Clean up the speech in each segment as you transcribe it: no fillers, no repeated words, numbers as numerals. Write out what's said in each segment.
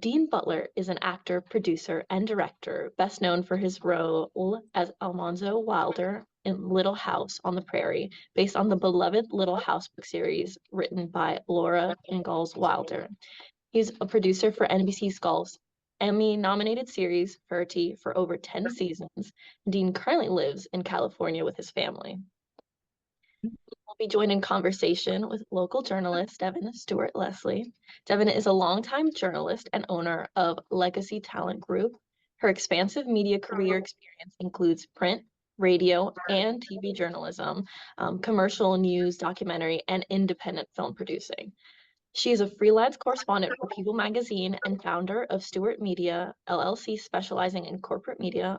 Dean Butler is an actor, producer, and director, best known for his role as Almanzo Wilder in Little House on the Prairie, based on the beloved Little House book series written by Laura Ingalls Wilder. He's a producer for NBC's Golf's Emmy-nominated series Feherty for over 10 seasons. Dean currently lives in California with his family. We'll be joined in conversation with local journalist Devin Stewart Leslie. Devin is a longtime journalist and owner of Legacy Talent Group. Her expansive media career experience includes print, radio, and TV journalism, commercial news, documentary, and independent film producing. She is a freelance correspondent for People magazine and founder of Stewart Media, LLC, specializing in corporate media.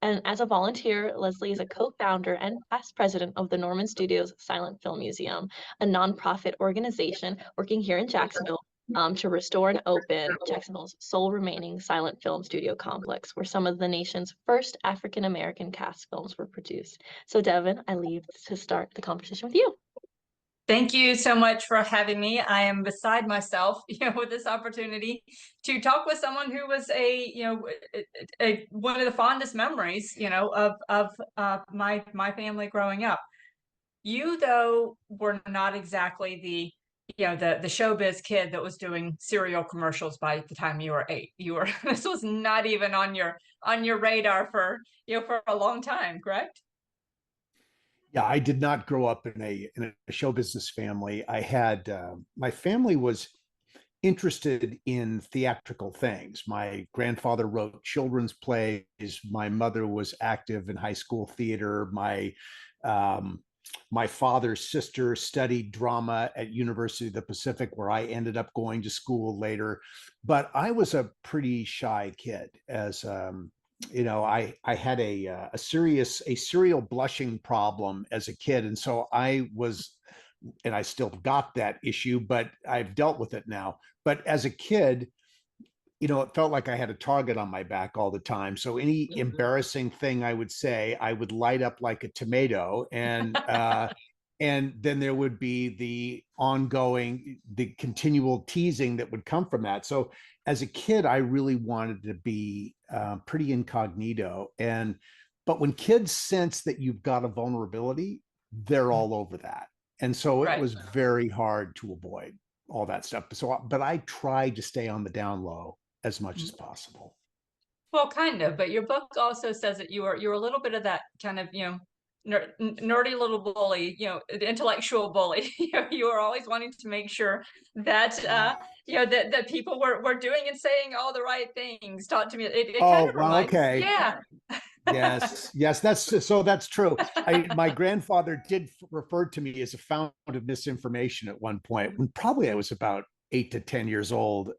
And as a volunteer, Leslie is a co-founder and past president of the Norman Studios Silent Film Museum, a nonprofit organization working here in Jacksonville to restore and open Jacksonville's sole remaining silent film studio complex, where some of the nation's first African-American cast films were produced. So Devin, I leave to start the conversation with you. Thank you so much for having me. I am beside myself, with this opportunity to talk with someone who was one of the fondest memories, of my family growing up. You, though, were not exactly the showbiz kid that was doing cereal commercials by the time you were 8. This was not even on your radar for a long time, correct? Yeah, I did not grow up in a show business family. I had my family was interested in theatrical things. My grandfather wrote children's plays. My mother was active in high school theater. My father's sister studied drama at University of the Pacific, where I ended up going to school later. But I was a pretty shy kid. As I had a serial blushing problem as a kid, and so I still got that issue, but I've dealt with it now. But as a kid, it felt like I had a target on my back all the time. So any embarrassing thing I would say, I would light up like a tomato, and and then there would be the continual teasing that would come from that. So as a kid, I really wanted to be pretty incognito. But when kids sense that you've got a vulnerability, they're all over that. And so it was very hard to avoid all that stuff. But I tried to stay on the down low as much as possible. Well, kind of, but your book also says that you're a little bit of that kind of, nerdy little bully, the intellectual bully. You were always wanting to make sure that that people were doing and saying all the right things. Talk to me. It kind of reminds, okay. Yeah. Yes, that's true. My grandfather did refer to me as a fount of misinformation at one point, when probably I was about 8 to 10 years old,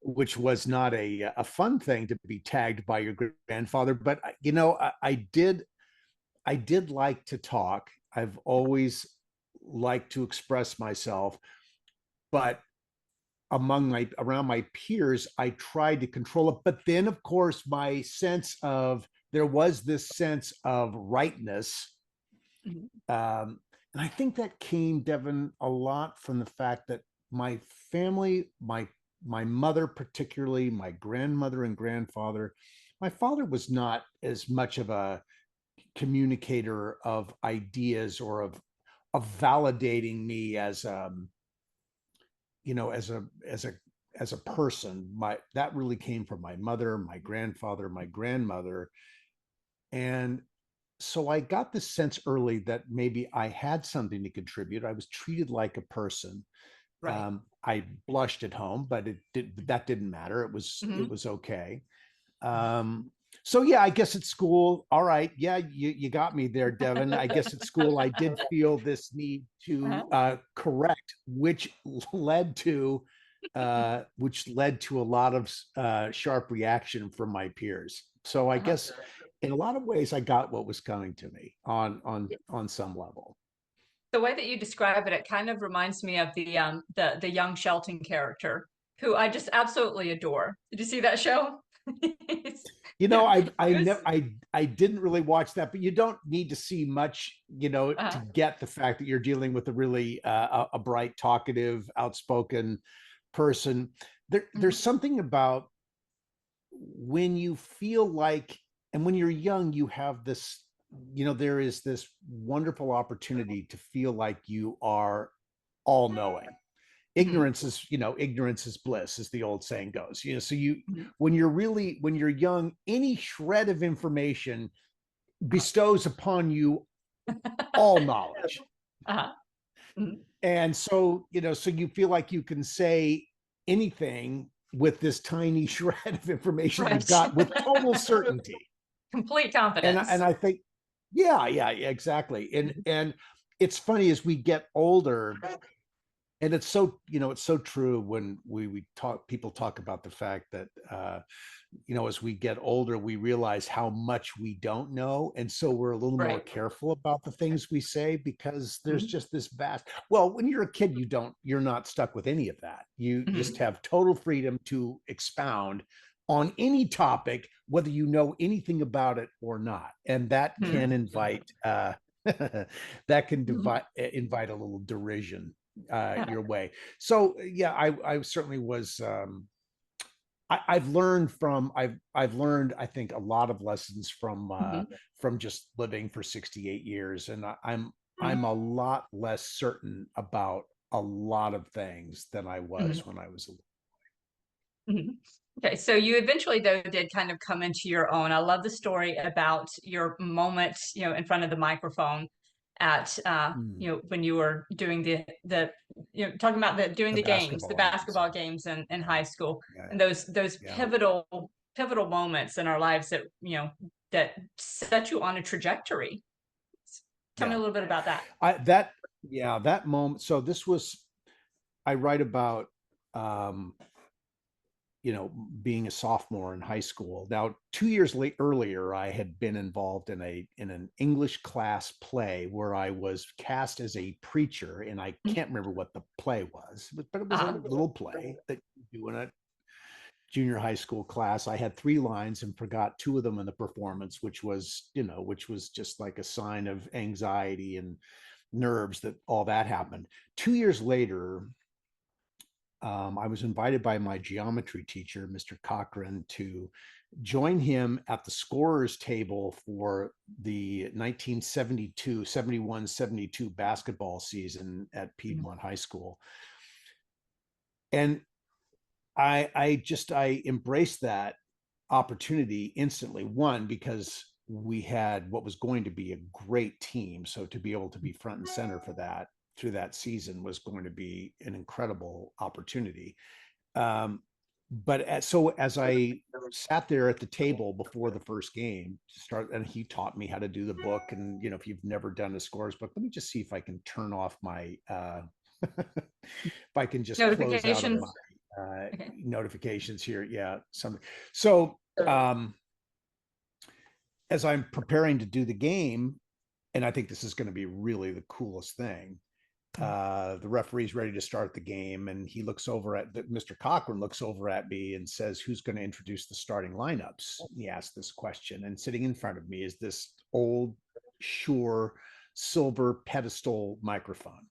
which was not a fun thing to be tagged by your grandfather. But I did like to talk. I've always liked to express myself, but around my peers, I tried to control it. But then, of course, there was this sense of rightness. And I think that came, Devin, a lot from the fact that my family, my mother particularly, my grandmother and grandfather, my father was not as much of a communicator of ideas or of validating me as as a person. That really came from my mother, my grandfather, my grandmother. And so I got this sense early that maybe I had something to contribute. I was treated like a person. Right. I blushed at home, but that didn't matter. It was okay. So yeah, I guess at school, all right. Yeah, you got me there, Devin. I guess at school, I did feel this need to correct, which led to a lot of sharp reaction from my peers. So I guess in a lot of ways, I got what was coming to me on some level. The way that you describe it, it kind of reminds me of the young Shelton character, who I just absolutely adore. Did you see that show? I didn't really watch that, but you don't need to see much, to get the fact that you're dealing with a really a bright, talkative, outspoken person. There's something about when you feel like, and when you're young, you have this, there is this wonderful opportunity to feel like you are all knowing. Ignorance is, ignorance is bliss, as the old saying goes. So when you're young, any shred of information bestows upon you all knowledge. Uh-huh. And so, so you feel like you can say anything with this tiny shred of information you've got with total certainty. Complete confidence. And I think, yeah, exactly. And it's funny as we get older, and it's so, it's so true when people talk about the fact that, as we get older, we realize how much we don't know. And so we're a little more careful about the things we say, because there's just this well, when you're a kid, you're not stuck with any of that. You just have total freedom to expound on any topic, whether you know anything about it or not. And that can invite, invite a little derision your way. So yeah, I certainly was, I've learned, I think, a lot of lessons from just living for 68 years. And I'm a lot less certain about a lot of things than I was when I was a little boy. Okay, so you eventually, though, did kind of come into your own. I love the story about your moment, in front of the microphone at, when you were doing talking about doing the games, the basketball games in high school, and those pivotal moments in our lives that, that set you on a trajectory. Tell me a little bit about that. That moment. So this was, I write about, being a sophomore in high school. Now, 2 years earlier, I had been involved in an English class play where I was cast as a preacher, and I can't remember what the play was, but it was a little play that you do in a junior high school class. I had 3 lines and forgot 2 of them in the performance, which was just like a sign of anxiety and nerves that all that happened. 2 years later, I was invited by my geometry teacher, Mr. Cochran, to join him at the scorer's table for the 1971-72 basketball season at Piedmont High School. And I embraced that opportunity instantly. One, because we had what was going to be a great team. So to be able to be front and center for that through that season was going to be an incredible opportunity. But as I sat there at the table before the first game to start, and he taught me how to do the book. And, if you've never done a scores book, let me just see if I can turn off my, if I can just close out of my notifications here. Yeah. Something. So, as I'm preparing to do the game, and I think this is going to be really the coolest thing, the referee's ready to start the game, and he looks over at Mr. Cochran looks over at me and says, "Who's going to introduce the starting lineups?" He asked this question, and sitting in front of me is this old Shure silver pedestal microphone.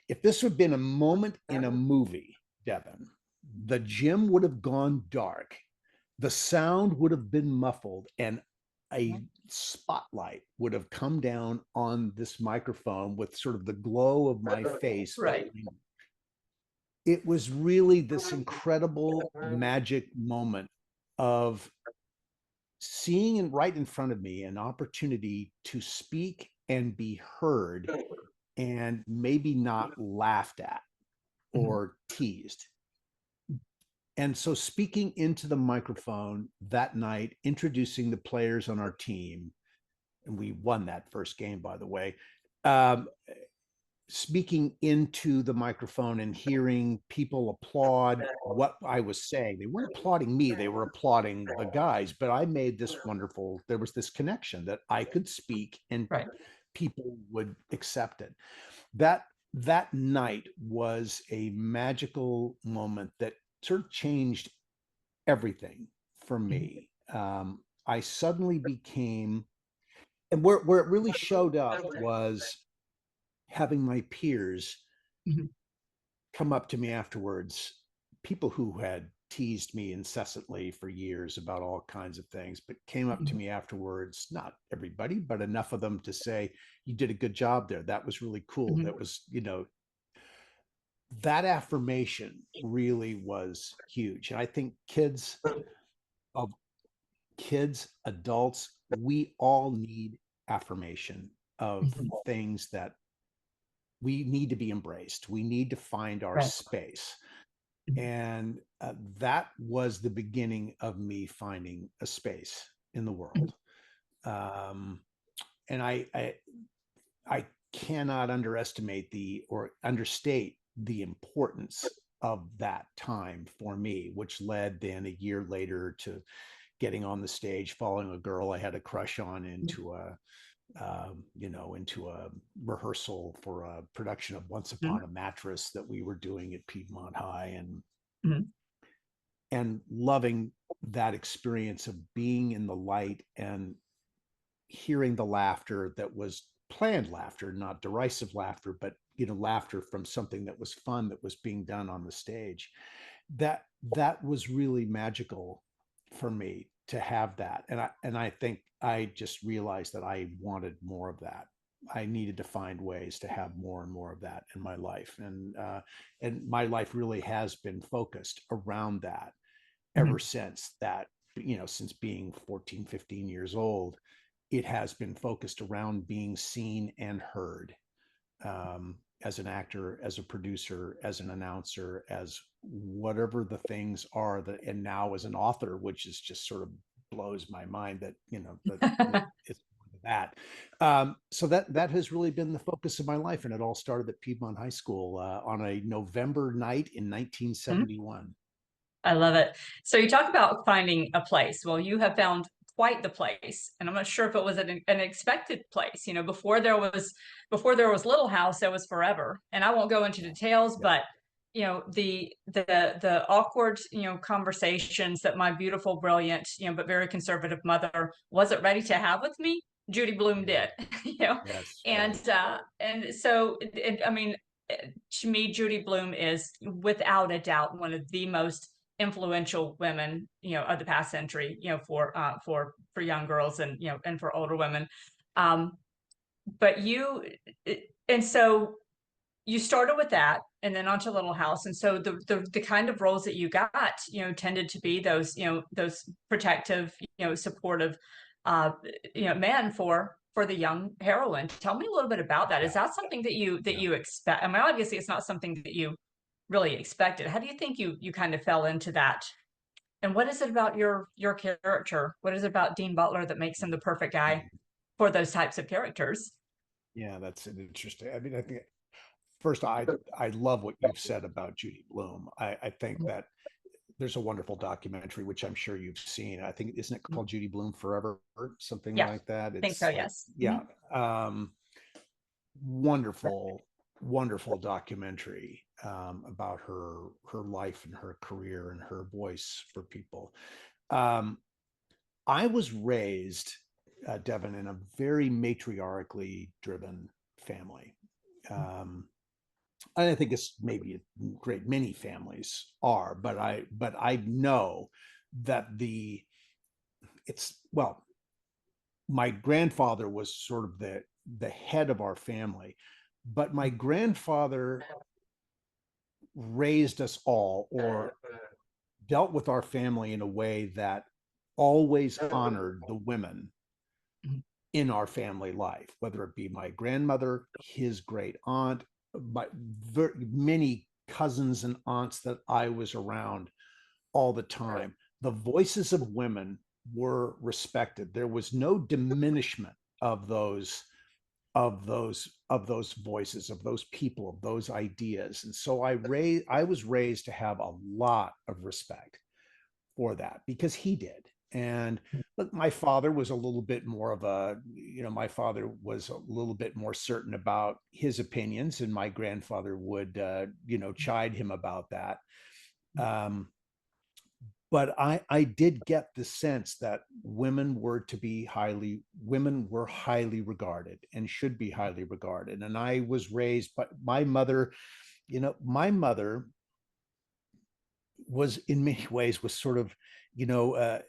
If this had been a moment in a movie, Devin, the gym would have gone dark, the sound would have been muffled, and a spotlight would have come down on this microphone with sort of the glow of my face. Right. It was really this incredible magic moment of seeing right in front of me an opportunity to speak and be heard, and maybe not laughed at or teased. And so speaking into the microphone that night, introducing the players on our team, and we won that first game, by the way, speaking into the microphone and hearing people applaud what I was saying. They weren't applauding me, they were applauding the guys, but I made this there was this connection that I could speak and people would accept it. That night was a magical moment that sort of changed everything for me. I suddenly became, and where it really showed up was having my peers come up to me afterwards people who had teased me incessantly for years about all kinds of things, but came up to me afterwards, not everybody, but enough of them to say, you did a good job there. That was really cool. Mhm. That was, that affirmation really was huge. And I think of adults, we all need affirmation of Mhm. things that we need to be embraced. We need to find our Right. space. Mhm. And that was the beginning of me finding a space in the world. And I cannot underestimate or understate the importance of that time for me, which led then a year later to getting on the stage, following a girl I had a crush on into a rehearsal for a production of Once Upon a Mattress that we were doing at Piedmont High, Mhm. and loving that experience of being in the light and hearing the laughter that was planned laughter, not derisive laughter, but laughter from something that was fun that was being done on the stage. That was really magical for me to have that. And I think I just realized that I wanted more of that. I needed to find ways to have more and more of that in my life. And my life really has been focused around that ever Mhm. since that, since being 14, 15 years old. It has been focused around being seen and heard, as an actor, as a producer, as an announcer, as whatever the things are that, and now as an author, which is just sort of blows my mind that, that it's that. So that has really been the focus of my life. And it all started at Piedmont High School on a November night in 1971. I love it. So you talk about finding a place. Well, you have found quite the place, and I'm not sure if it was an expected place. Before there was Little House, there was Forever, and I won't go into details, Yeah. but the awkward conversations that my beautiful, brilliant, but very conservative mother wasn't ready to have with me, Judy Blume did. Yes. And Right. and so I mean, to me, Judy Blume is without a doubt one of the most influential women, of the past century, for young girls and and for older women. Um, but and so you started with that, and then onto Little House, and so the kind of roles that you got, tended to be those protective, supportive, uh, men for the young heroine. Tell me a little bit about that. Is Yeah. that something that you Yeah. expect? I mean, obviously, it's not something that you really expected. How do you think you kind of fell into that? And what is it about your character? What is it about Dean Butler that makes him the perfect guy for those types of characters? Yeah, that's an interesting. I mean, I think first, I love what you've said about Judy Blume. I think that there's a wonderful documentary which I'm sure you've seen. I think, isn't it called Judy Blume Forever or something Yeah, like that? I think so. It's like, Yes. yeah, wonderful, wonderful documentary about her life and her career and her voice for people. Um, I was raised, Devin, in a very matriarchally driven family. Um, I think it's maybe a great many families are, but I know that well, my grandfather was sort of the head of our family, but my grandfather raised us all, or dealt with our family in a way that always honored the women in our family life, whether it be my grandmother, his great aunt, many cousins and aunts that I was around all the time. The voices of women were respected. There was no diminishment of those voices, of those people, of those ideas. And so I was raised to have a lot of respect for that because he did. And look, my father was a little bit more of my father was a little bit more certain about his opinions, and my grandfather would, chide him about that. Um, but I did get the sense that women were highly regarded and should be highly regarded. And I was raised by my mother. My mother was in many ways was sort of, you know,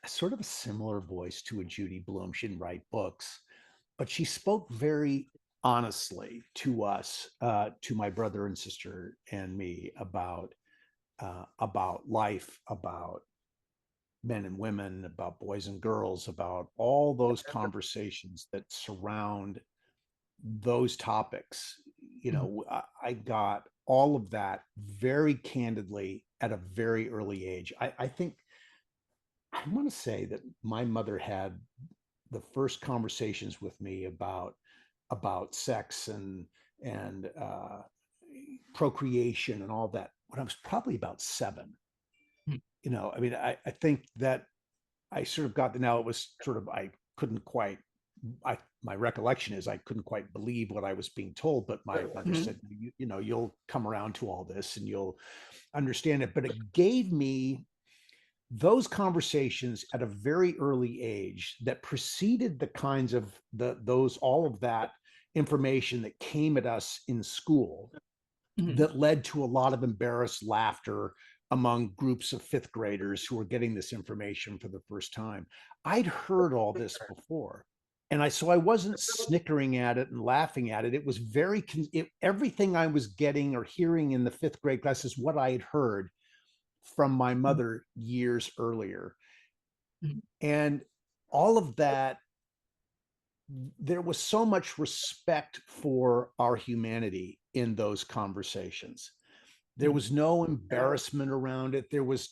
sort of a similar voice to a Judy Blume. She didn't write books, but she spoke very honestly to us, to my brother and sister and me about life, about men and women, about boys and girls, about all those conversations that surround those topics. You know, I got all of that very candidly at a very early age. I think I want to say that my mother had the first conversations with me about sex and procreation and all that when I was probably about 7. You know, I mean, I think that I sort of got the, now it was sort of, I couldn't quite, my recollection is I couldn't quite believe what I was being told, but my mother said, you know, you'll come around to all this and you'll understand it. But it gave me those conversations at a very early age that preceded the kinds of those, all of that information that came at us in school that led to a lot of embarrassed laughter among groups of 5th graders who were getting this information for the first time. I'd heard all this before. And so I wasn't snickering at it and laughing at it. It was very, everything I was getting or hearing in the 5th grade class is what I had heard from my mother years earlier. And all of that, there was so much respect for our humanity in those conversations. There was no embarrassment around it. There was,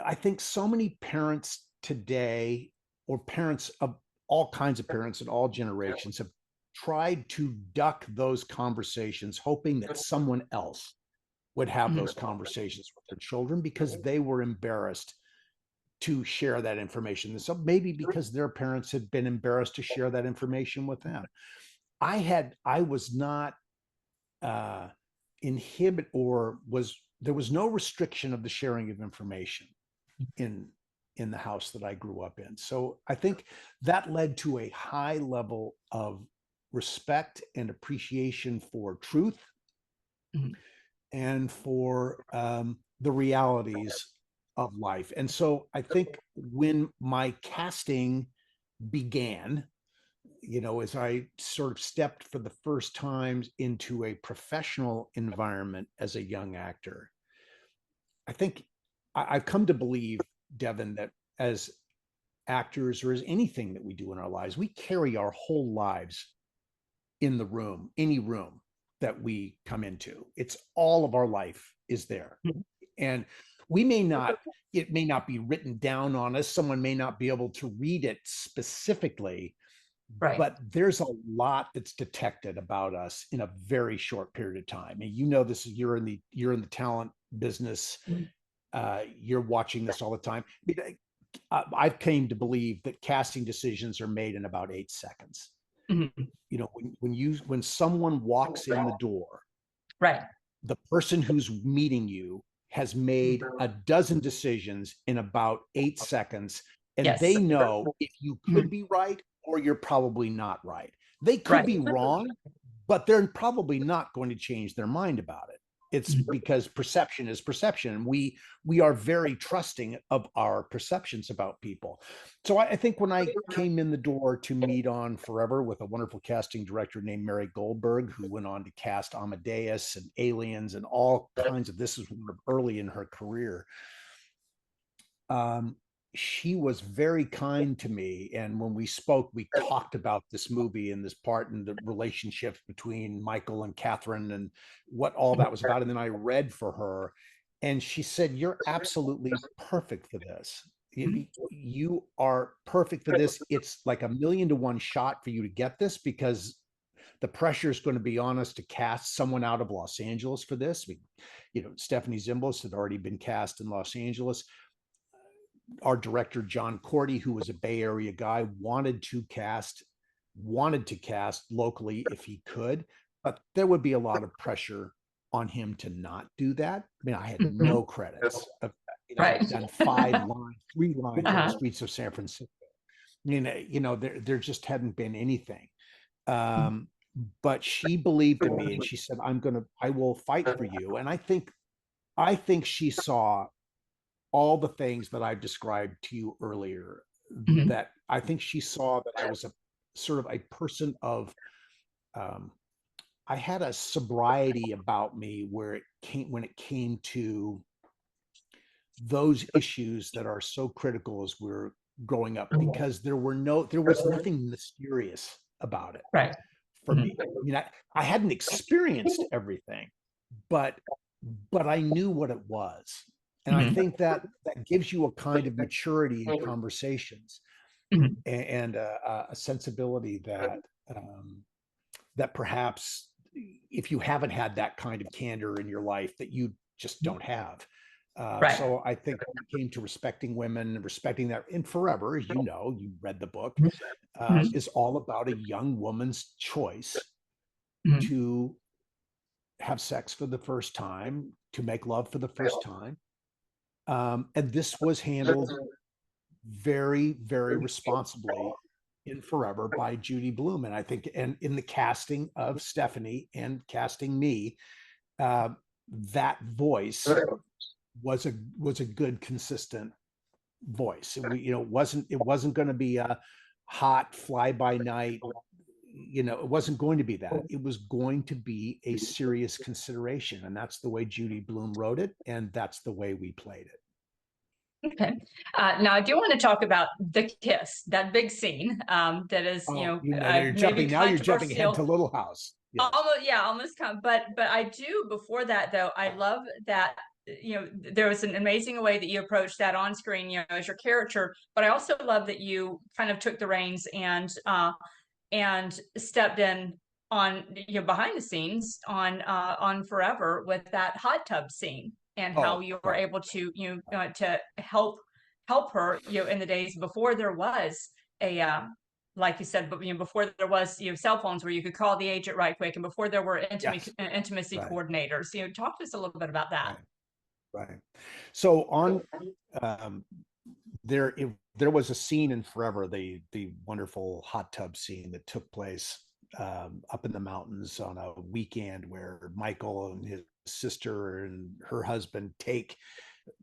I think so many parents today, or parents of all kinds of parents in all generations, have tried to duck those conversations, hoping that someone else would have those conversations with their children because they were embarrassed to share that information. And so maybe because their parents had been embarrassed to share that information with them. I was not inhibit or there was no restriction of the sharing of information in the house that I grew up in. So I think that led to a high level of respect and appreciation for truth and for the realities of life. And so I think when my casting began, you know, as I sort of stepped for the first time into a professional environment as a young actor, I think I've come to believe, Devin, that as actors or as anything that we do in our lives, we carry our whole lives in the room, any room that we come into. It's all of our life is there. And we may not, it may not be written down on us. Someone may not be able to read it specifically, but there's a lot that's detected about us in a very short period of time. And you know this, you're in the talent business. You're watching this all the time. I've came to believe that casting decisions are made in about 8 seconds. You know, when someone walks in the door, the person who's meeting you has made a dozen decisions in about 8 seconds, and they know if you could be right or you're probably not right. They could be wrong, but they're probably not going to change their mind about it. It's because perception is perception. And we are very trusting of our perceptions about people. So I think when I came in the door to meet on Forever with a wonderful casting director named Mary Goldberg, who went on to cast Amadeus and Aliens and all kinds of, this is early in her career. She was very kind to me. And when we spoke, we talked about this movie and this part and the relationships between Michael and Catherine and what all that was about. And then I read for her and she said, "You're absolutely perfect for this. You are perfect for this. It's like a 1,000,000 to 1 shot for you to get this because the pressure is going to be on us to cast someone out of Los Angeles for this." Stephanie Zimbalist had already been cast in Los Angeles. Our director, John Cordy, who was a Bay Area guy, wanted to cast locally if he could, but there would be a lot of pressure on him to not do that. I mean, I had no credits. I've done 3 lines on the streets of San Francisco. There just hadn't been anything. But she believed in me and she said, I will fight for you. And I think I think she saw all the things that I've described to you earlier. Mhm. That I think she saw that I was a sort of a person of, I had a sobriety about me where when it came to those issues that are so critical as we're growing up, because there was nothing mysterious about it Right. for me. I mean, I hadn't experienced everything, but I knew what it was. And I Mhm. think that that gives you a kind of maturity in conversations, Mhm. and a sensibility that, that perhaps if you haven't had that kind of candor in your life, that you just don't have. Right. So I think when it came to respecting women, respecting that, and Forever, as you know, you read the book, Mhm. is all about a young woman's choice Mhm. to have sex for the first time, to make love for the first time. And this was handled very, very responsibly in Forever by Judy Blume. And I think, and in the casting of Stephanie and casting me, uh, that voice was a good, consistent voice. And it wasn't going to be a hot fly by night. It wasn't going to be that. It was going to be a serious consideration, and that's the way Judy Blume wrote it, and that's the way we played it. Okay. Now I do want to talk about the kiss, that big scene, that is, Oh, you're maybe jumping now. You're jumping ahead to controversial. Little House. Yes. Almost, yeah, almost come. But I do, before that though, I love that, there was an amazing way that you approached that on screen, as your character. But I also love that you kind of took the reins and stepped in on, behind the scenes on Forever with that hot tub scene, and how Oh, you were right, able to, to help her, in the days before there was a, like you said, but before there was, cell phones where you could call the agent right quick, and before there were yes, intimacy right, coordinators. Talk to us a little bit about that. right, right. So on, um, there was a scene in Forever, the wonderful hot tub scene that took place, up in the mountains on a weekend, where Michael and his sister and her husband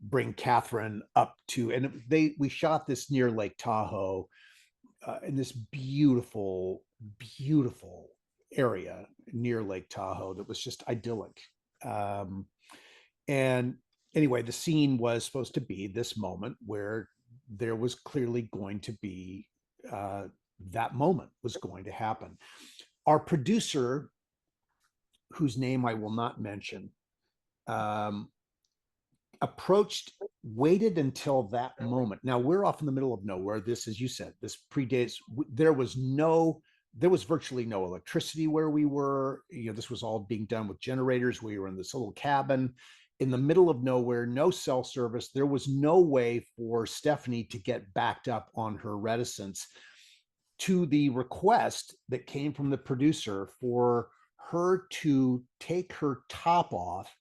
bring Catherine up to, and we shot this near Lake Tahoe, in this beautiful, beautiful area near Lake Tahoe that was just idyllic. Um, and anyway, the scene was supposed to be this moment where there was clearly going to be, that moment was going to happen. Our producer, whose name I will not mention, um, waited until that moment. Now we're off in the middle of nowhere. This, as you said, this predates. There was virtually no electricity where we were. This was all being done with generators. We were in this little cabin in the middle of nowhere, no cell service. There was no way for Stephanie to get backed up on her reticence to the request that came from the producer for her to take her top off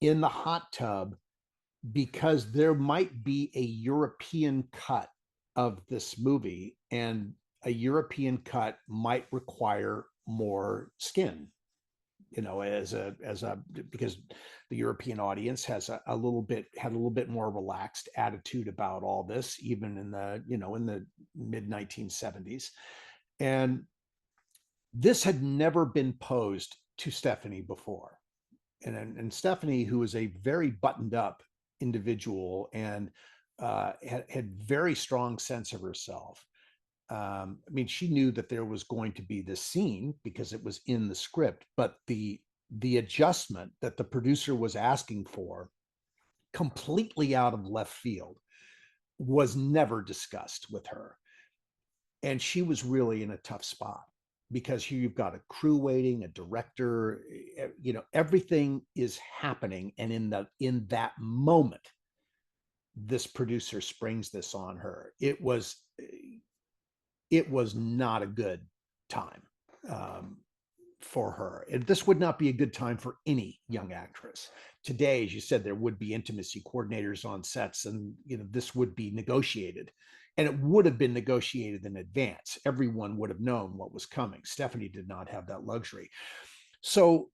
in the hot tub, because there might be a European cut of this movie, and a European cut might require more skin, because the European audience had a little bit more relaxed attitude about all this, even in the mid 1970s. And this had never been posed to Stephanie before. And Stephanie, who is a very buttoned up individual, and had very strong sense of herself. I mean, she knew that there was going to be this scene because it was in the script, but the adjustment that the producer was asking for, completely out of left field, was never discussed with her. And she was really in a tough spot, because here you've got a crew waiting, a director, everything is happening. And in that moment, this producer springs this on her. It was not a good time, for her. This would not be a good time for any young actress today. As you said, there would be intimacy coordinators on sets, and this would be negotiated, and it would have been negotiated in advance. Everyone would have known what was coming. Stephanie did not have that luxury. So,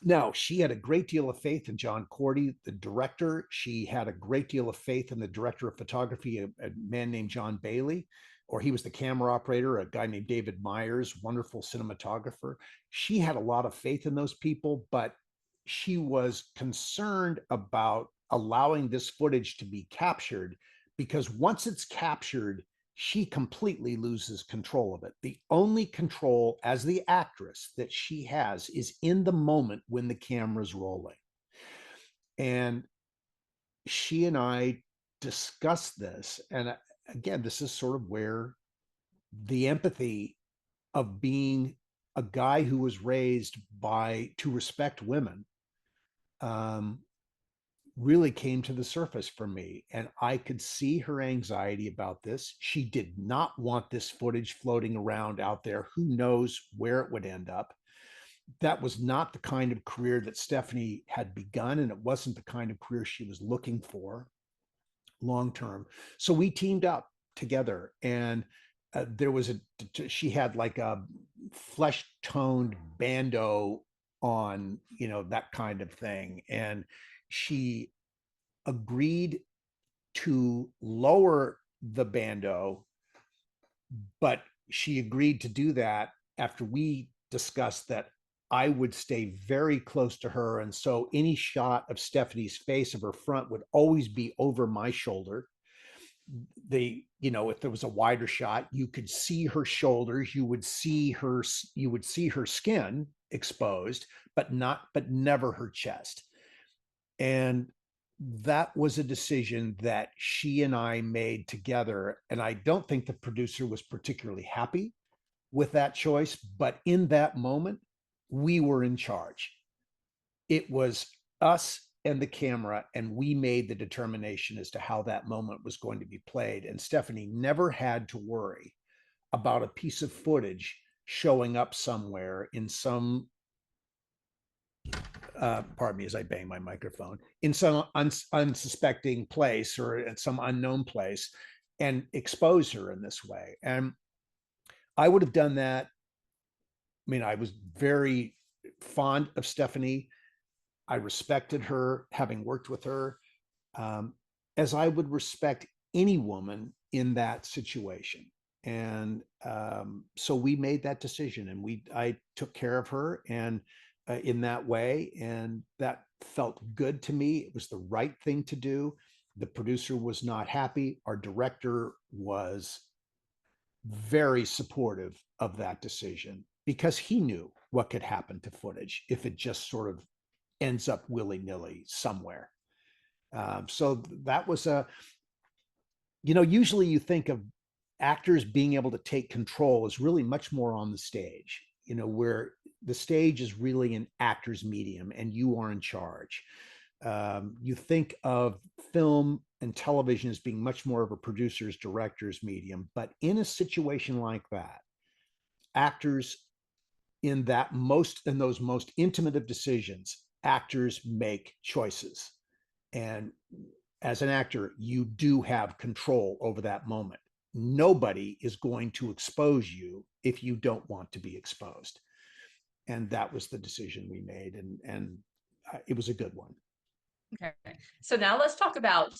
Now, she had a great deal of faith in John Cordy, the director. She had a great deal of faith in the director of photography, a man named John Bailey, or he was the camera operator, a guy named David Myers, wonderful cinematographer. She had a lot of faith in those people, but she was concerned about allowing this footage to be captured because once it's captured, she completely loses control of it. The only control as the actress that she has is in the moment when the camera's rolling. And she and I discussed this. And again, this is sort of where the empathy of being a guy who was raised to respect women really came to the surface for me. And I could see her anxiety about this. She did not want this footage floating around out there. Who knows where it would end up? That was not the kind of career that Stephanie had begun, and it wasn't the kind of career she was looking for long term. So we teamed up together, and she had like a flesh toned bandeau on, that kind of thing. And she agreed to lower the bandeau, but she agreed to do that after we discussed that I would stay very close to her. And so any shot of Stephanie's face, of her front, would always be over my shoulder. If there was a wider shot, you could see her shoulders, you would see her skin exposed, but never her chest. And that was a decision that she and I made together. And I don't think the producer was particularly happy with that choice, but in that moment, we were in charge. It was us and the camera, and we made the determination as to how that moment was going to be played. And Stephanie never had to worry about a piece of footage showing up somewhere in some pardon me as I bang my microphone, in some unsuspecting place or at some unknown place, and expose her in this way. And I would have done that. I mean, I was very fond of Stephanie. I respected her, having worked with her, as I would respect any woman in that situation. And so we made that decision, and I took care of her and in that way, and that felt good to me. It was the right thing to do. The producer was not happy. Our director was very supportive of that decision because he knew what could happen to footage if it just sort of ends up willy-nilly somewhere. So that was usually you think of actors being able to take control is really much more on the stage, where the stage is really an actor's medium and you are in charge. You think of film and television as being much more of a producer's, director's medium, but in a situation like that, actors in those most intimate of decisions, actors make choices. And as an actor, you do have control over that moment. Nobody is going to expose you if you don't want to be exposed. And that was the decision we made. And it was a good one. Okay. So now let's talk about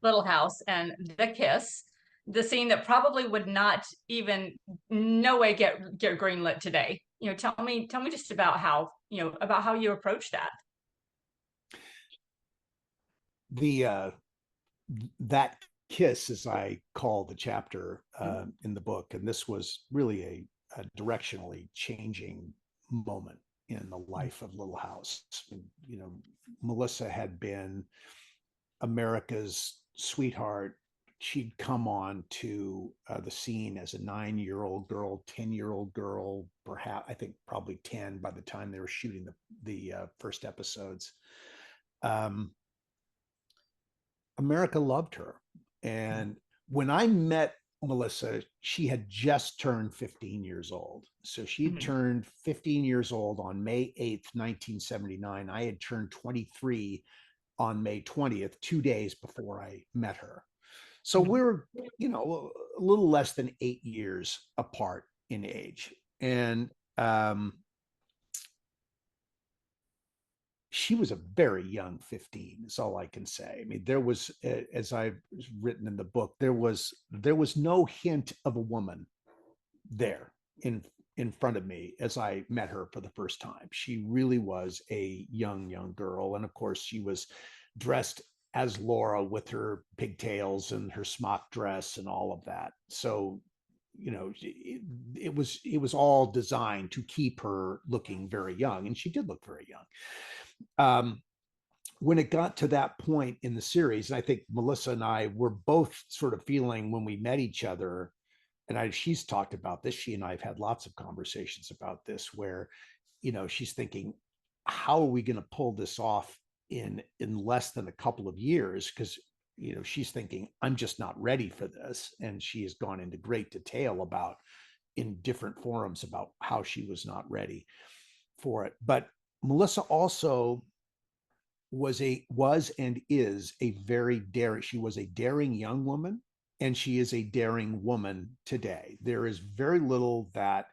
Little House and the kiss, the scene that probably would not even no way get greenlit today. Tell me just about how you approach that. That kiss, as I call the chapter in the book, and this was really a directionally changing moment in the life of Little House. Melissa had been America's sweetheart. She'd come on to the scene as a 9-year-old girl, 10-year-old girl, perhaps, I think probably 10 by the time they were shooting the first episodes. America loved her. And when I met Melissa, she had just turned 15 years old. So she had turned 15 years old on May 8th, 1979. I had turned 23 on May 20th, 2 days before I met her. So we're, a little less than 8 years apart in age. And she was a very young 15, is all I can say. I mean, there was, as I've written in the book, there was no hint of a woman there in front of me as I met her for the first time. She really was a young girl. And of course, she was dressed as Laura with her pigtails and her smock dress and all of that. So, you know, it was all designed to keep her looking very young, and she did look very young. When it got to that point in the series, and I think Melissa and I were both sort of feeling when we met each other, and she's talked about this, she and I have had lots of conversations about this, where, you know, she's thinking, how are we going to pull this off in less than a couple of years? Because, you know, she's thinking, I'm just not ready for this. And she has gone into great detail about, in different forums, about how she was not ready for it. But Melissa also was and is a very daring, she was a daring young woman, and she is a daring woman today. There is very little that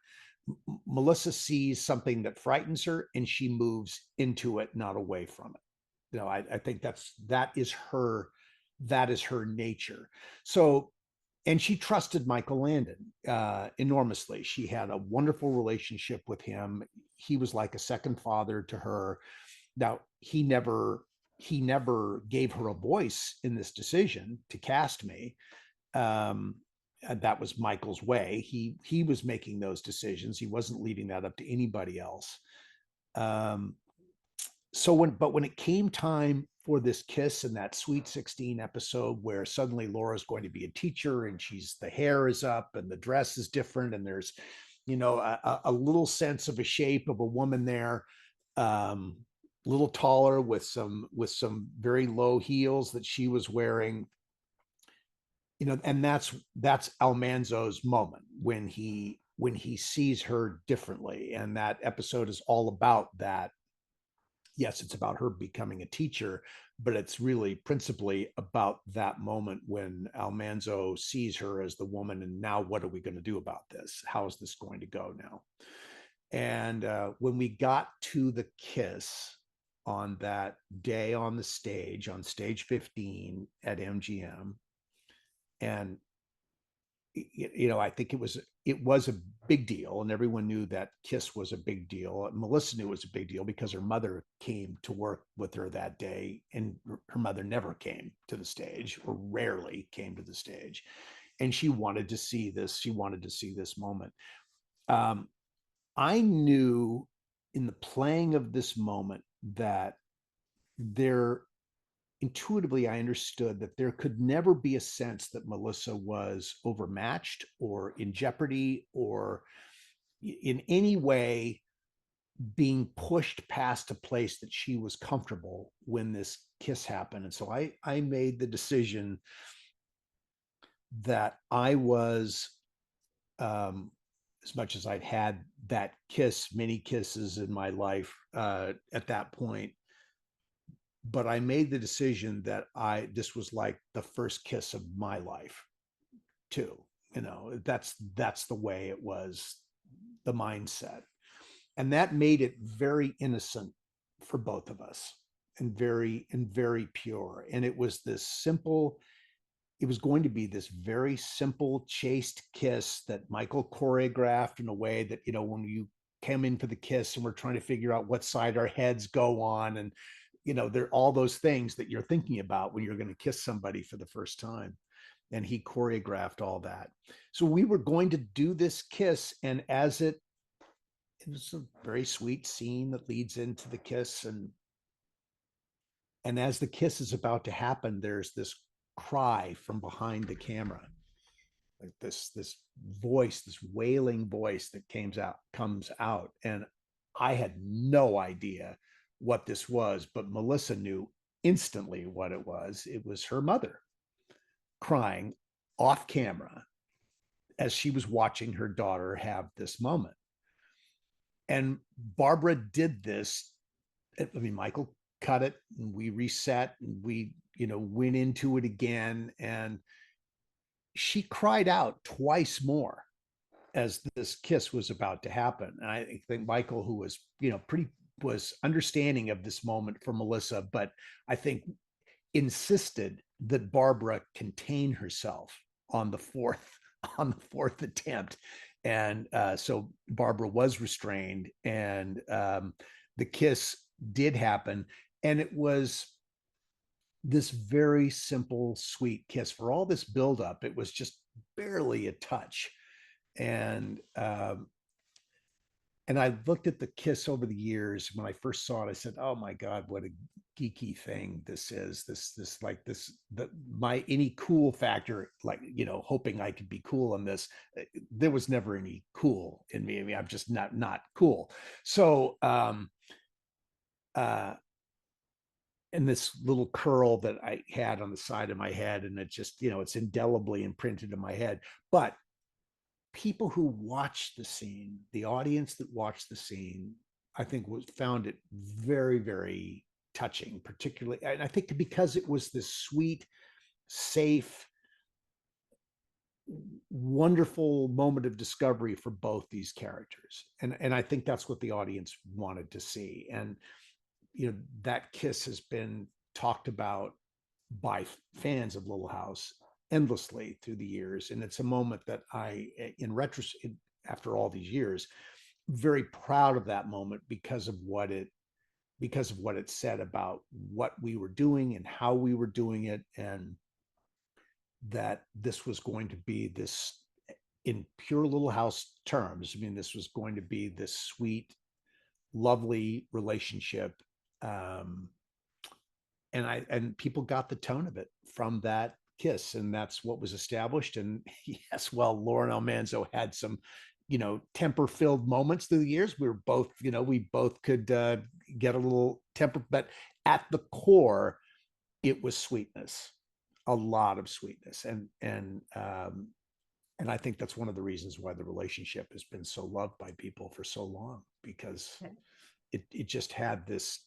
Melissa sees something that frightens her and she moves into it, not away from it. You know, I think that is her nature. So, and she trusted Michael Landon enormously. She had a wonderful relationship with him. He was like a second father to her. Now, he never gave her a voice in this decision to cast me. And that was Michael's way. He was making those decisions. He wasn't leaving that up to anybody else. So when it came time for this kiss in that Sweet 16 episode, where suddenly Laura's going to be a teacher and the hair is up and the dress is different, and there's, you know, a little sense of a shape of a woman there, little taller with some very low heels that she was wearing, you know, and that's Almanzo's moment when he sees her differently. And that episode is all about that. Yes, it's about her becoming a teacher, but it's really principally about that moment when Almanzo sees her as the woman. And now what are we going to do about this? How is this going to go now? And when we got to the kiss on that day on stage 15 at MGM, and you know, I think it was a big deal, and everyone knew that kiss was a big deal. Melissa knew it was a big deal because her mother came to work with her that day, and her mother never came to the stage, or rarely came to the stage, and she wanted to see this. She wanted to see this moment. I knew in the playing of this moment that intuitively, I understood that there could never be a sense that Melissa was overmatched or in jeopardy or in any way being pushed past a place that she was comfortable when this kiss happened. And so I made the decision that I was, as much as I'd had that kiss, many kisses in my life at that point, but I made the decision that this was like the first kiss of my life too. You know, that's the way it was, the mindset. And that made it very innocent for both of us, and very pure. And it was going to be this very simple, chaste kiss that Michael choreographed in a way that, you know, when you came in for the kiss and we're trying to figure out what side our heads go on, and, you know, there are all those things that you're thinking about when you're going to kiss somebody for the first time. And he choreographed all that. So we were going to do this kiss, and it was a very sweet scene that leads into the kiss. And as the kiss is about to happen, there's this cry from behind the camera, like this voice, this wailing voice that comes out. And I had no idea what this was, but Melissa knew instantly what it was. It was her mother crying off camera as she was watching her daughter have this moment. And Barbara did this. I mean, Michael cut it and we reset and we, you know, went into it again. And she cried out twice more as this kiss was about to happen. And I think Michael, who was, you know, was understanding of this moment for Melissa, but I think insisted that Barbara contain herself on the fourth attempt. And so Barbara was restrained, and the kiss did happen. And it was this very simple, sweet kiss. For all this buildup, it was just barely a touch. And I looked at the kiss over the years. When I first saw it, I said, "Oh my God, what a geeky thing this is! My any cool factor, like, hoping I could be cool on this. There was never any cool in me. I mean, I'm just not cool." So, and this little curl that I had on the side of my head, and it just, it's indelibly imprinted in my head. But people who watched the scene, the audience that watched the scene, I think found it very, very touching, particularly. And I think because it was this sweet, safe, wonderful moment of discovery for both these characters. And I think that's what the audience wanted to see. And, that kiss has been talked about by fans of Little House endlessly through the years. And it's a moment that I, in retrospect, after all these years, very proud of that moment because of what it said about what we were doing and how we were doing it. And that this was going to be this, in pure Little House terms, I mean, this was going to be this sweet, lovely relationship. And people got the tone of it from that kiss, and that's what was established. And yes, well, Laura and Almanzo had some, temper-filled moments through the years. We were both, we both could get a little temper, but at the core, it was sweetness, a lot of sweetness. And I think that's one of the reasons why the relationship has been so loved by people for so long, because it just had this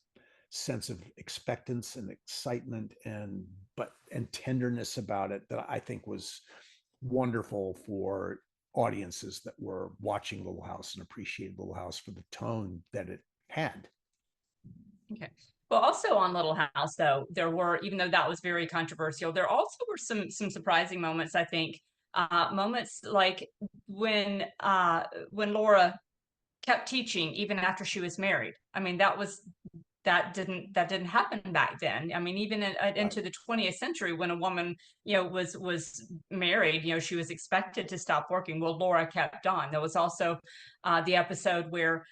sense of expectance and excitement and tenderness about it that I think was wonderful for audiences that were watching Little House and appreciated Little House for the tone that it had. Okay. Well, also on Little House, though, there were, even though that was very controversial, there also were some surprising moments, I think. Moments like when Laura kept teaching even after she was married. I mean, that didn't happen back then. I mean, even into the 20th century, when a woman, was married, she was expected to stop working. Well, Laura kept on. There was also the episode where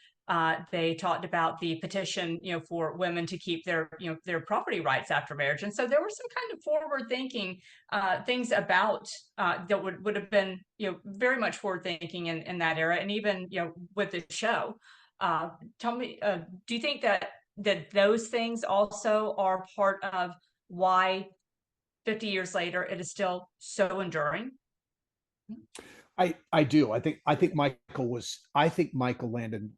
they talked about the petition, for women to keep their property rights after marriage. And so there were some kind of forward thinking things about that would have been, very much forward thinking in that era. And even, with the show, tell me, do you think that those things also are part of why 50 years later it is still so enduring? I do. I think Michael Landon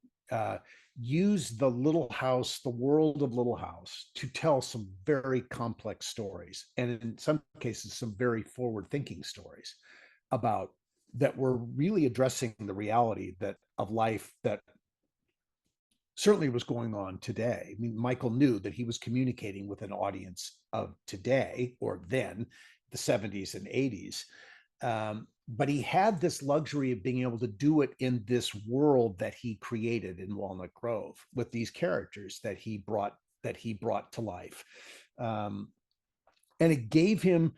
used the world of Little House, to tell some very complex stories, and in some cases some very forward-thinking stories about that were really addressing the reality of life that certainly was going on today. I mean, Michael knew that he was communicating with an audience of today, or then, the 70s and 80s. But he had this luxury of being able to do it in this world that he created in Walnut Grove, with these characters that he brought to life. And it gave him,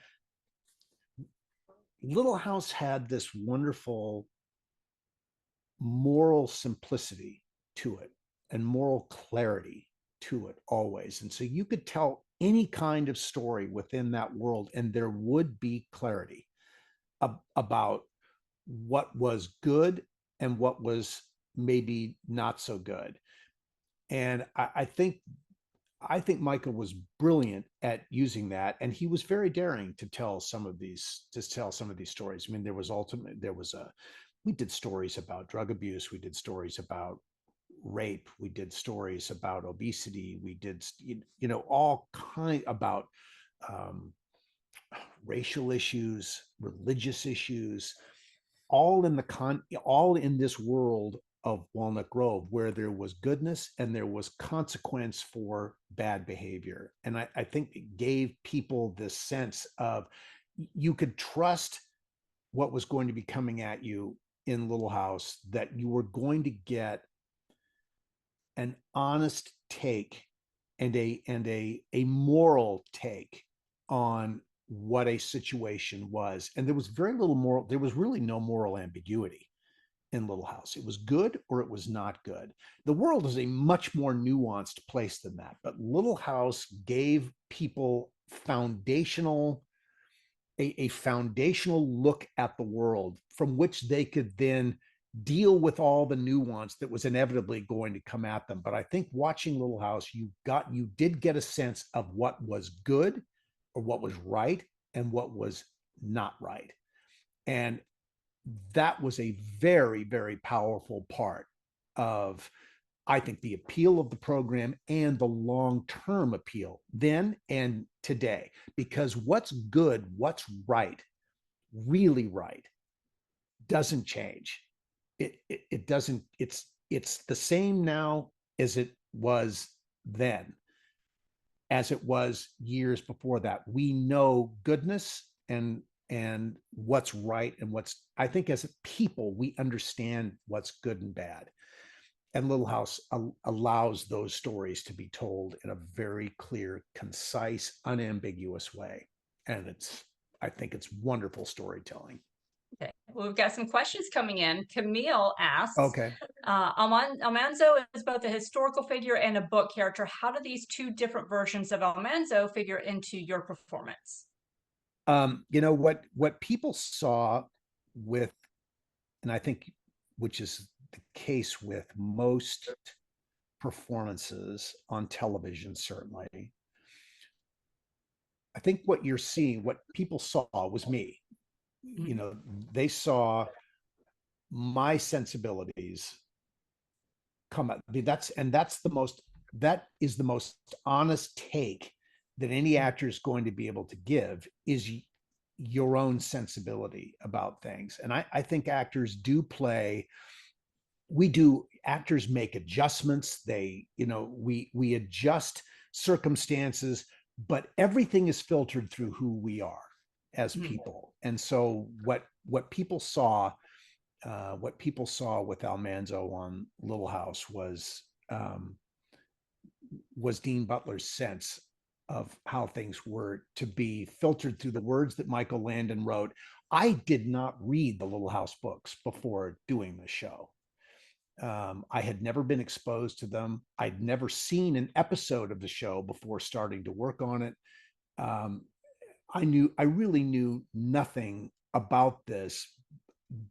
Little House had this wonderful moral simplicity to it, and moral clarity to it always. And so you could tell any kind of story within that world, and there would be clarity about what was good and what was maybe not so good. And I think Michael was brilliant at using that, and he was very daring to tell some of these stories. I mean, we did stories about drug abuse, we did stories about rape, we did stories about obesity, we did all kind about racial issues, religious issues, all in this world of Walnut Grove, where there was goodness and there was consequence for bad behavior. And I think it gave people this sense of you could trust what was going to be coming at you in Little House, that you were going to get an honest take and a moral take on what a situation was. And there was very little moral, there was really no moral ambiguity in Little House. It was good or it was not good. The world is a much more nuanced place than that, but Little House gave people a foundational look at the world from which they could then deal with all the nuance that was inevitably going to come at them. But I think watching Little House, you did get a sense of what was good or what was right and what was not right. And that was a very, very powerful part of, I think, the appeal of the program and the long-term appeal then and today, because what's good, what's right, really right, doesn't change. It doesn't, it's the same now as it was then, as it was years before that. We know goodness and what's right and what's, I think as people, we understand what's good and bad. And Little House allows those stories to be told in a very clear, concise, unambiguous way. And I think it's wonderful storytelling. Okay, well, we've got some questions coming in. Camille asks, Okay. Almanzo is both a historical figure and a book character. How do these two different versions of Almanzo figure into your performance? You know, what people saw with, and I think, which is the case with most performances on television, certainly, I think what you're seeing, what people saw was me. You know, they saw my sensibilities come up. That is the most honest take that any actor is going to be able to give, is your own sensibility about things. And I think actors actors make adjustments. We adjust circumstances, but everything is filtered through who we are as people. And so what people saw with Almanzo on Little House was Dean Butler's sense of how things were to be filtered through the words that Michael Landon wrote. I did not read the Little House books before doing the show. I had never been exposed to them. I'd never seen an episode of the show before starting to work on it. I really knew nothing about this,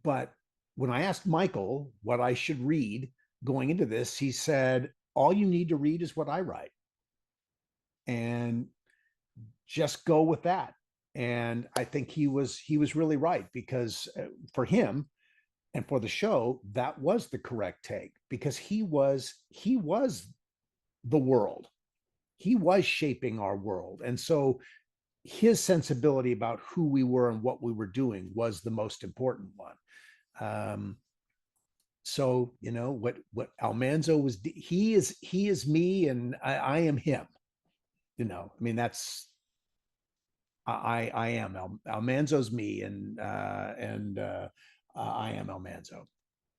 but when I asked Michael what I should read going into this, he said, all you need to read is what I write, and just go with that. And I think he was really right, because for him and for the show, that was the correct take, because he was the world. He was shaping our world. And so his sensibility about who we were and what we were doing was the most important one. So, you know, what Almanzo was, he is me and I am him. You know, I mean, that's, I am Almanzo's me, and I am Almanzo.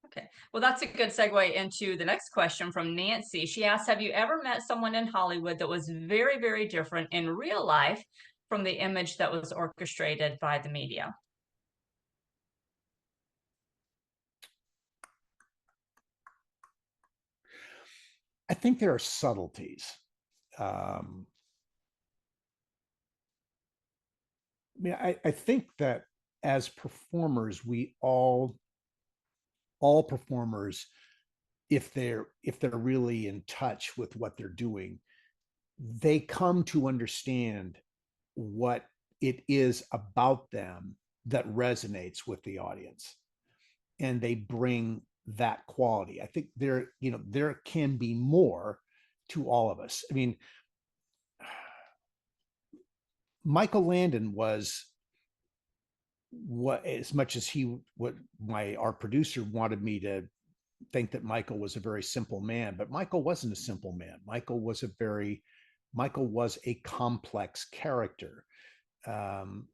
Okay, well, that's a good segue into the next question from Nancy. She asks, have you ever met someone in Hollywood that was very, very different in real life from the image that was orchestrated by the media? I think there are subtleties. I mean, I think that as performers, we all performers, if they're really in touch with what they're doing, they come to understand what it is about them that resonates with the audience, and they bring that quality. I think there can be more to all of us. I mean, Michael Landon was, what, as much as our producer wanted me to think that Michael was a very simple man, but Michael wasn't a simple man. Michael was a complex character, um,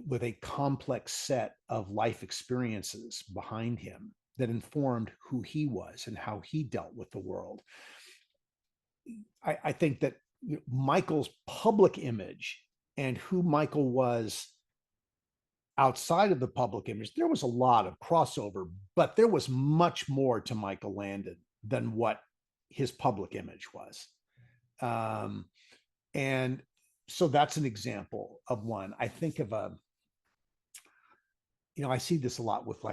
with a complex set of life experiences behind him that informed who he was and how he dealt with the world. I think that Michael's public image and who Michael was outside of the public image, there was a lot of crossover, but there was much more to Michael Landon than what his public image was. And so that's an example of one. I think of I see this a lot with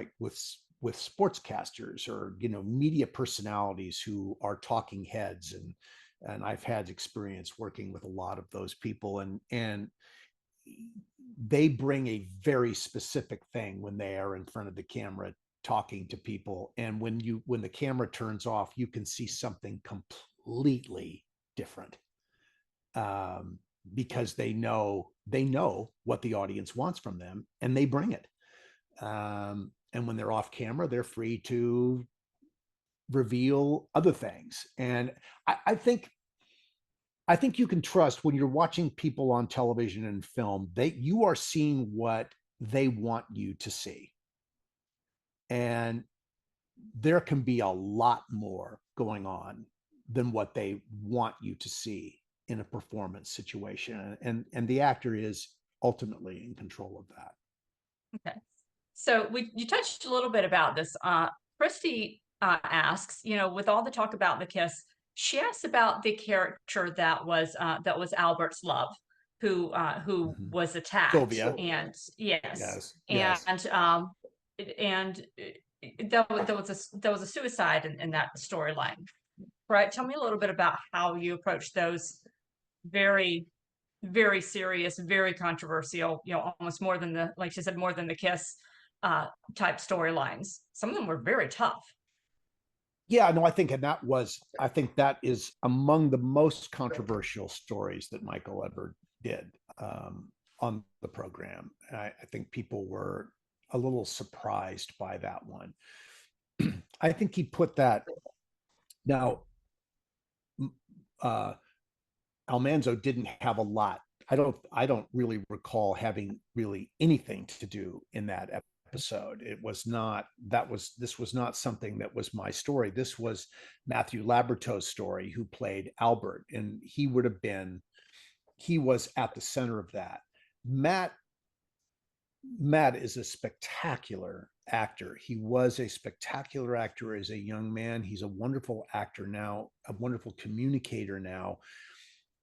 sportscasters or, media personalities who are talking heads, and I've had experience working with a lot of those people, and they bring a very specific thing when they are in front of the camera talking to people. And when the camera turns off, you can see something completely different, because they know what the audience wants from them, and they bring it. And when they're off camera, they're free to reveal other things. And I think you can trust when you're watching people on television and film, you are seeing what they want you to see. And there can be a lot more going on than what they want you to see in a performance situation. And the actor is ultimately in control of that. Okay. So you touched a little bit about this. Christy asks, with all the talk about the kiss, she asks about the character that was Albert's love, who was attacked. Sylvia. And yes. Yes. And there was a suicide in that storyline. Right. Tell me a little bit about how you approach those very, very serious, very controversial, almost more than like she said, more than the kiss type storylines. Some of them were very tough. Yeah, no, I think that is among the most controversial stories that Michael ever did, on the program. I think people were a little surprised by that one. I think he put that. Now, Almanzo didn't have a lot. I don't really recall having really anything to do in that episode. This was not something that was my story. This was Matthew Laberto's story, who played Albert, and he was at the center of that. Matt is a spectacular actor. He was a spectacular actor as a young man. He's a wonderful actor now, a wonderful communicator now.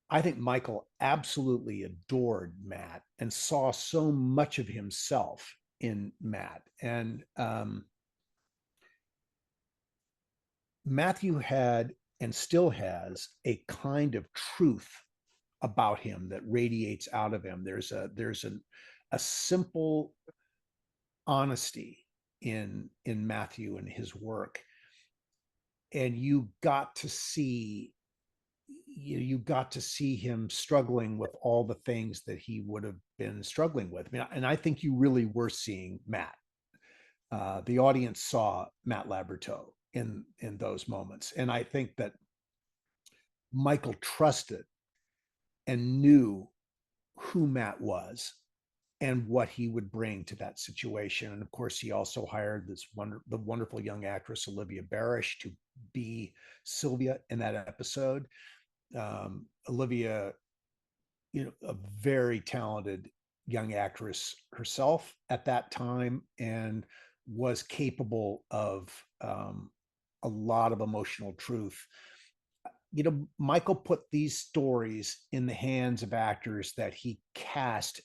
I think Michael absolutely adored Matt and saw so much of himself in Matt. And Matthew had and still has a kind of truth about him that radiates out of him. There's a simple honesty in Matthew and his work, and you got to see him struggling with all the things that he would have been struggling with. And I think you really were seeing Matt. The audience saw Matt Laberto in those moments, and I think that Michael trusted and knew who Matt was and what he would bring to that situation. And of course, he also hired the wonderful young actress Olivia Barish to be Sylvia in that episode. Olivia, a very talented young actress herself at that time, and was capable of a lot of emotional truth. Michael put these stories in the hands of actors that he cast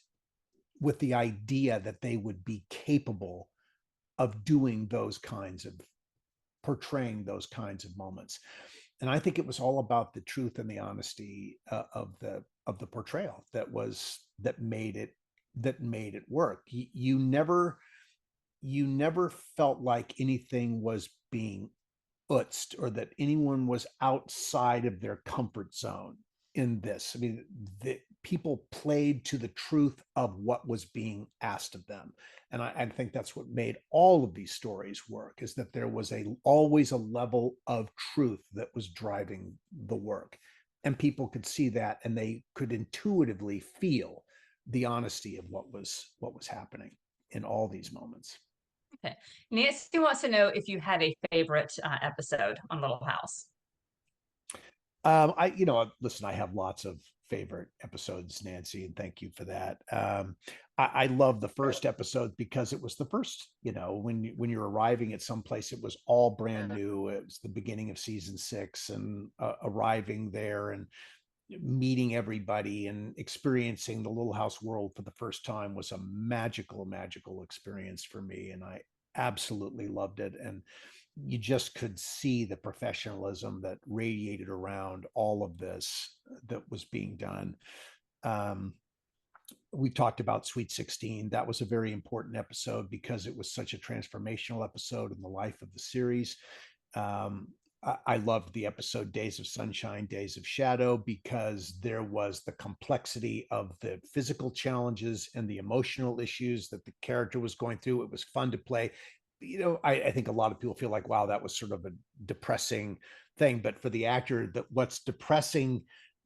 with the idea that they would be capable of doing portraying those kinds of moments. And I think it was all about the truth and the honesty of the portrayal that made it work. You never felt like anything was being utzed or that anyone was outside of their comfort zone in this. I mean, the people played to the truth of what was being asked of them. And I think that's what made all of these stories work, is that there was always a level of truth that was driving the work. And people could see that, and they could intuitively feel the honesty of what was happening in all these moments. Okay. Nancy wants to know if you had a favorite episode on Little House. Listen, I have lots of favorite episodes, Nancy, and thank you for that. I love the first episode because it was the first, when you're arriving at some place, it was all brand new. It was the beginning of season 6, and arriving there and meeting everybody and experiencing the Little House world for the first time was a magical experience for me. And I absolutely loved it. And you just could see the professionalism that radiated around all of this that was being done. We talked about Sweet 16. That was a very important episode because it was such a transformational episode in the life of the series. I loved the episode Days of Sunshine, Days of Shadow, because there was the complexity of the physical challenges and the emotional issues that the character was going through. It was fun to play. I think a lot of people feel like, wow, that was sort of a depressing thing. But for the actor, that what's depressing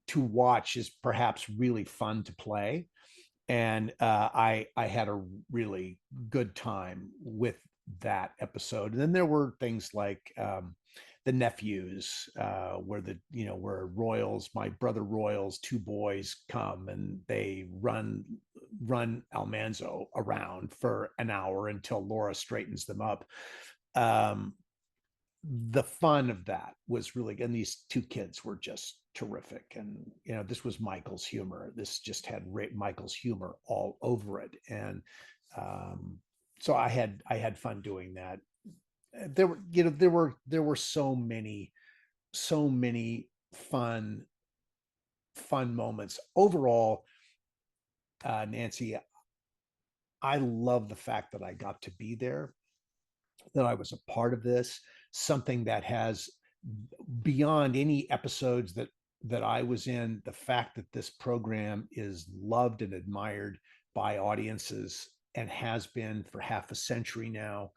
to watch is perhaps really fun to play. And I had a really good time with that episode. And then there were things like the nephews, where Royals, my brother Royals, 2 boys come and they run Almanzo around for an hour until Laura straightens them up. The fun of that was really, and these 2 kids were just terrific. And, this was Michael's humor. This just had Michael's humor all over it. And so I had fun doing that. There were so many fun moments overall. Nancy, I love the fact that I got to be there, that I was a part of this, something that has, beyond any episodes that I was in, the fact that this program is loved and admired by audiences and has been for half a century now,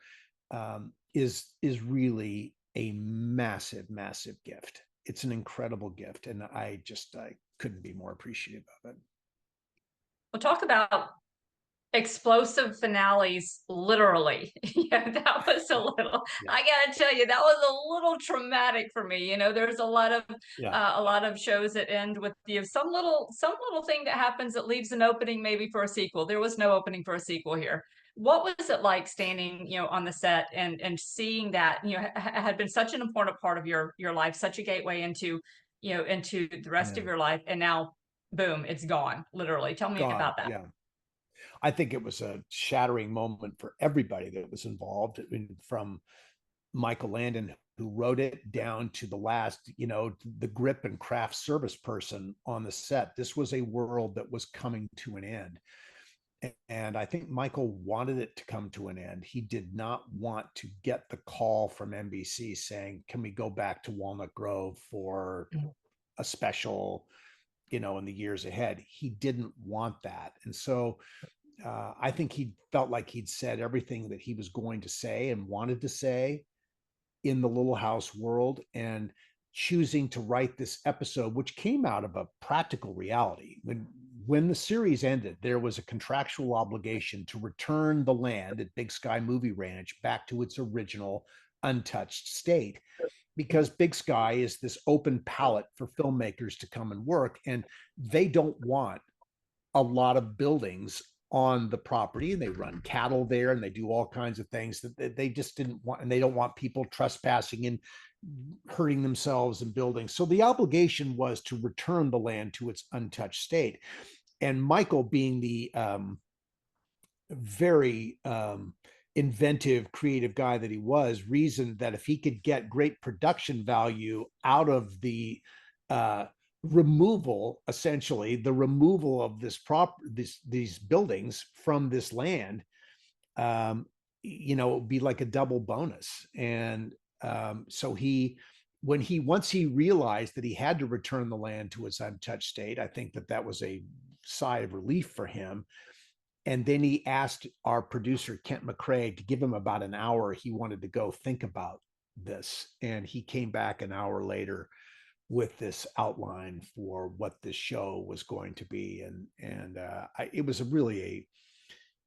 is really a massive gift. It's an incredible gift, and I couldn't be more appreciative of it. We'll talk about explosive finales, literally. That was a little, I gotta tell you, that was a little traumatic for me. There's a lot of shows that end with some little thing that happens that leaves an opening maybe for a sequel. There was no opening for a sequel here. What was it like standing on the set and seeing that had been such an important part of your life, such a gateway into the rest of your life, and now boom, it's gone, literally. Tell me about that. Yeah, I think it was a shattering moment for everybody that was involved, from Michael Landon, who wrote it, down to the last, the grip and craft service person on the set. This was a world that was coming to an end. And I think Michael wanted it to come to an end. He did not want to get the call from NBC saying, can we go back to Walnut Grove for a special, in the years ahead. He didn't want that. And so I think he felt like he'd said everything that he was going to say and wanted to say in the Little House world, and choosing to write this episode, which came out of a practical reality. When the series ended, there was a contractual obligation to return the land at Big Sky Movie Ranch back to its original untouched state, because Big Sky is this open palette for filmmakers to come and work, and they don't want a lot of buildings on the property, and they run cattle there and they do all kinds of things that they just didn't want, and they don't want people trespassing and hurting themselves in buildings. So the obligation was to return the land to its untouched state. And Michael, being the very inventive, creative guy that he was, reasoned that if he could get great production value out of the removal, essentially the removal of these buildings from this land, it would be like a double bonus. And so he once he realized that he had to return the land to its untouched state, I think that was a sigh of relief for him. And then he asked our producer, Kent McCrae, to give him about an hour. He wanted to go think about this. And he came back an hour later with this outline for what this show was going to be. It was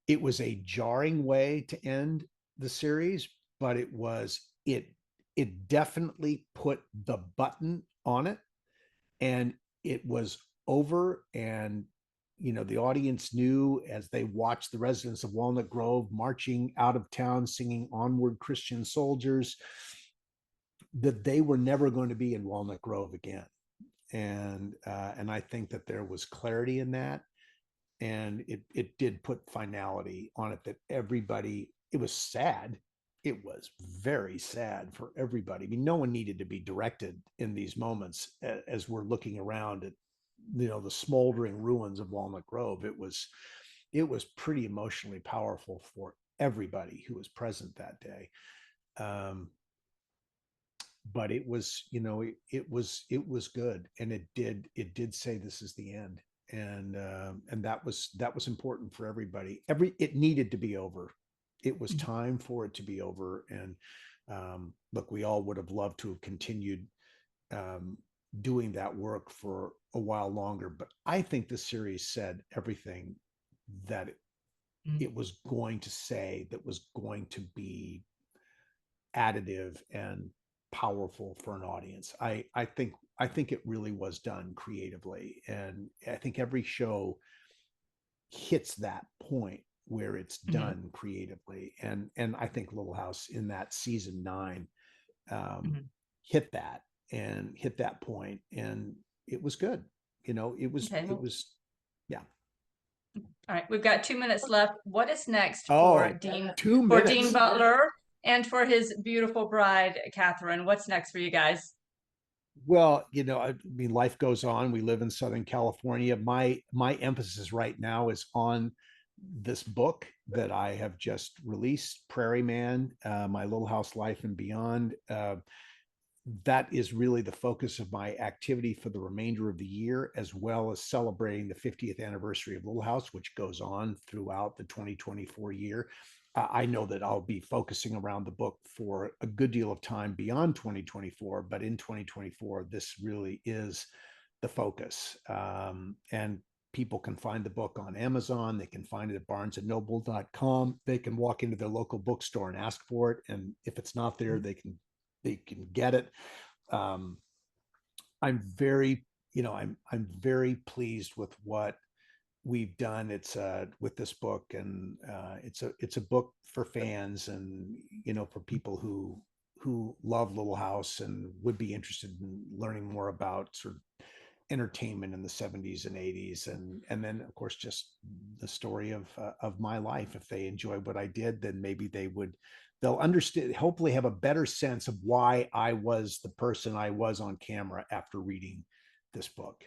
it was a jarring way to end the series, but it definitely put the button on it, and it was over. And the audience knew, as they watched the residents of Walnut Grove marching out of town singing "Onward, Christian Soldiers," that they were never going to be in Walnut Grove again. And I think that there was clarity in that, and it did put finality on it, that everybody, it was sad. It was very sad for everybody. I mean, no one needed to be directed in these moments as we're looking around at, the smoldering ruins of Walnut Grove. It was pretty emotionally powerful for everybody who was present that day. But it was, it was good. And it did say this is the end. And that was important for everybody. It needed to be over. It was time for it to be over. And look, we all would have loved to have continued doing that work for a while longer, but I think the series said everything that it was going to say, that was going to be additive and powerful for an audience. I think it really was done creatively, and I think every show hits that point where it's done creatively, and I think Little House in that season 9 hit that point, and it was good. It was yeah. All right, we've got 2 minutes left. What is next for Dean 2 minutes. For Dean Butler and for his beautiful bride, Catherine? What's next for you guys? Well, I mean, life goes on. We live in Southern California. My emphasis right now is on this book that I have just released, Prairie Man, My Little House Life and Beyond. That is really the focus of my activity for the remainder of the year, as well as celebrating the 50th anniversary of Little House, which goes on throughout the 2024 year. I know that I'll be focusing around the book for a good deal of time beyond 2024, but in 2024, this really is the focus. And people can find the book on Amazon. They can find it at barnesandnoble.com. They can walk into their local bookstore and ask for it. And if it's not there, they can get it. I'm very pleased with what we've done. It's with this book, and it's a book for fans, and for people who love Little House and would be interested in learning more about sort of entertainment in the 70s and 80s, and then of course just the story of my life. If they enjoy what I did, then maybe they'll understand, hopefully have a better sense of why I was the person I was on camera after reading this book.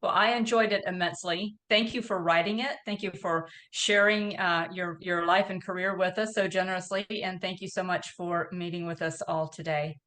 Well, I enjoyed it immensely. Thank you for writing it. Thank you for sharing your life and career with us so generously. And thank you so much for meeting with us all today.